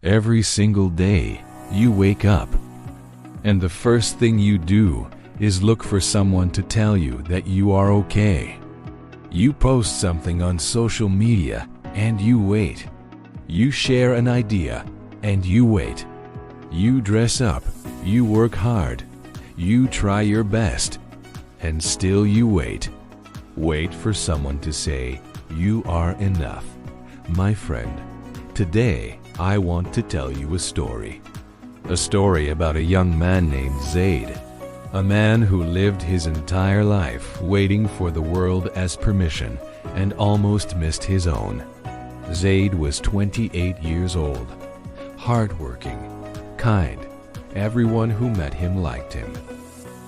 Every single day, you wake up, and the first thing you do is look for someone to tell you that you are okay. You post something on social media, and you wait. You share an idea, and you wait. You dress up, you work hard, you try your best, and still you wait. Wait for someone to say, "You are enough." My friend, today I want to tell you a story. A story about a young man named Zaid. A man who lived his entire life waiting for the world as permission and almost missed his own. Zaid was 28 years old, hardworking, kind. Everyone who met him liked him.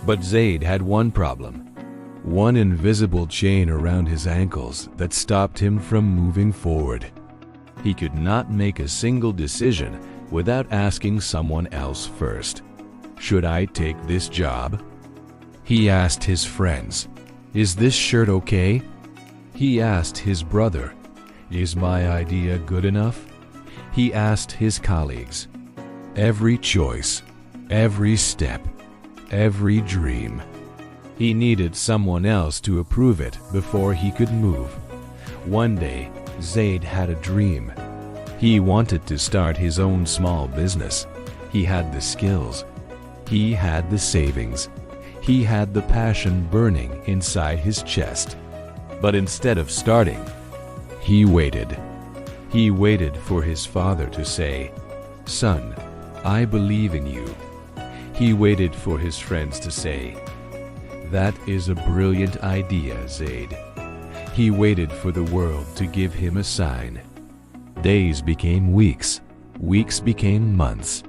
But Zaid had one problem. One invisible chain around his ankles that stopped him from moving forward. He could not make a single decision without asking someone else first. Should I take this job? He asked his friends, "Is this shirt okay?" He asked his brother, "Is my idea good enough?" He asked his colleagues. Every choice, every step, every dream. He needed someone else to approve it before he could move. One day, Zaid had a dream. He wanted to start his own small business. He had the skills. He had the savings. He had the passion burning inside his chest. But instead of starting, he waited. He waited for his father to say, "Son, I believe in you." He waited for his friends to say, "That is a brilliant idea, Zaid." He waited for the world to give him a sign. Days became weeks, weeks became months,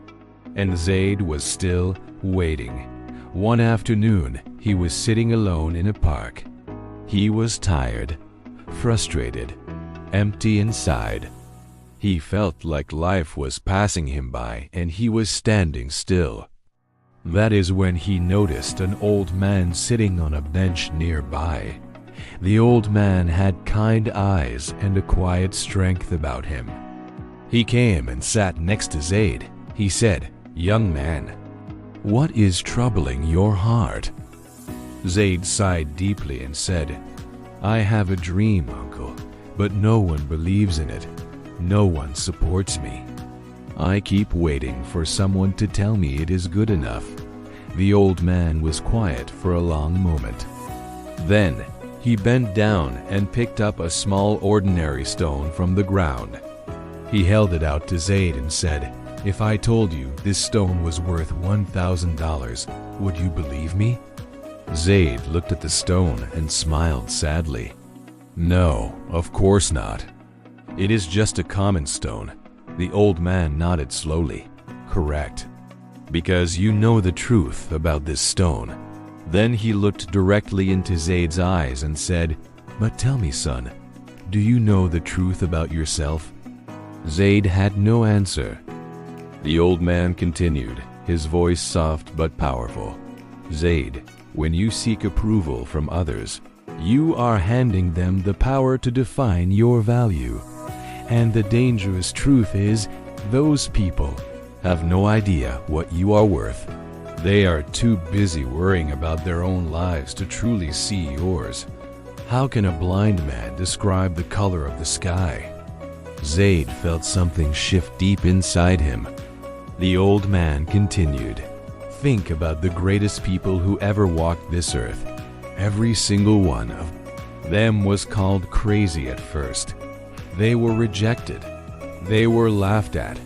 and Zaid was still waiting. One afternoon, he was sitting alone in a park. He was tired, frustrated, empty inside. He felt like life was passing him by and he was standing still. That is when he noticed an old man sitting on a bench nearby. The old man had kind eyes and a quiet strength about him. He came and sat next to Zaid. He said, "Young man, what is troubling your heart?" Zaid sighed deeply and said, "I have a dream, uncle, but no one believes in it. No one supports me. I keep waiting for someone to tell me it is good enough." The old man was quiet for a long moment. Then he bent down and picked up a small ordinary stone from the ground. He held it out to Zaid and said, "If I told you this stone was worth $1,000, would you believe me?" Zaid looked at the stone and smiled sadly. "No, of course not. It is just a common stone." The old man nodded slowly. "Correct. Because you know the truth about this stone." Then he looked directly into Zaid's eyes and said, "But tell me, son, do you know the truth about yourself?" Zaid had no answer. The old man continued, his voice soft but powerful. "Zaid, when you seek approval from others, you are handing them the power to define your value. And the dangerous truth is, those people have no idea what you are worth. They are too busy worrying about their own lives to truly see yours. How can a blind man describe the color of the sky?" Zaid felt something shift deep inside him. The old man continued, "Think about the greatest people who ever walked this earth. Every single one of them was called crazy at first. They were rejected. They were laughed at.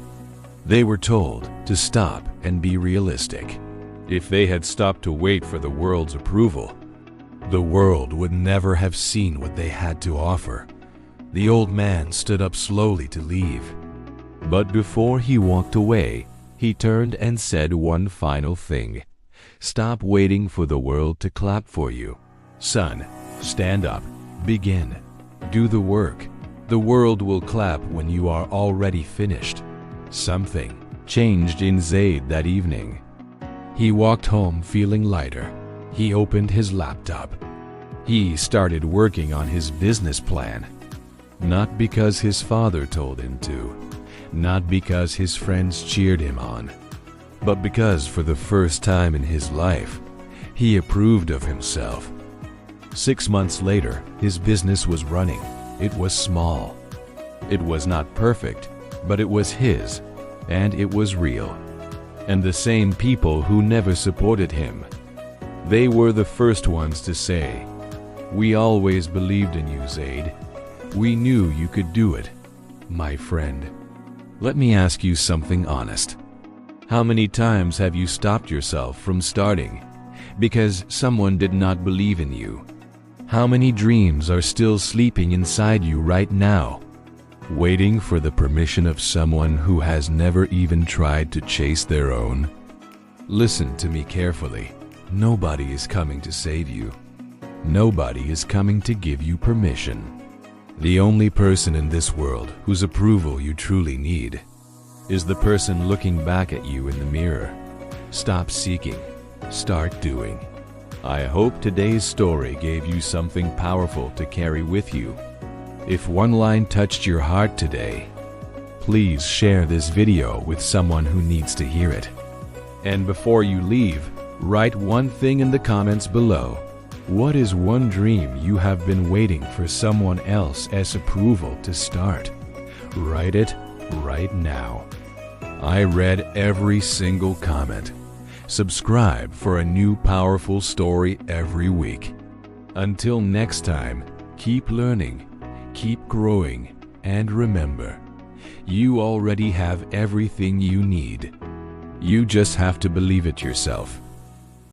They were told to stop and be realistic. If they had stopped to wait for the world's approval, the world would never have seen what they had to offer." The old man stood up slowly to leave. But before he walked away, he turned and said one final thing. "Stop waiting for the world to clap for you. Son, stand up, begin, do the work. The world will clap when you are already finished." Something changed in Zaid that evening. He walked home feeling lighter. He opened his laptop. He started working on his business plan. Not because his father told him to, not because his friends cheered him on, but because for the first time in his life, he approved of himself. 6 months later, his business was running. It was small. It was not perfect, but it was his, and it was real. And the same people who never supported him, they were the first ones to say, "We always believed in you, Zaid. We knew you could do it, my friend." Let me ask you something honest. How many times have you stopped yourself from starting because someone did not believe in you? How many dreams are still sleeping inside you right now, waiting for the permission of someone who has never even tried to chase their own? Listen to me carefully. Nobody is coming to save you. Nobody is coming to give you permission. The only person in this world whose approval you truly need is the person looking back at you in the mirror. Stop seeking. Start doing. I hope today's story gave you something powerful to carry with you. If one line touched your heart today, please share this video with someone who needs to hear it. And before you leave, write one thing in the comments below. What is one dream you have been waiting for someone else's approval to start? Write it right now. I read every single comment. Subscribe for a new powerful story every week. Until next time, keep learning, keep growing, and remember, you already have everything you need. You just have to believe it yourself.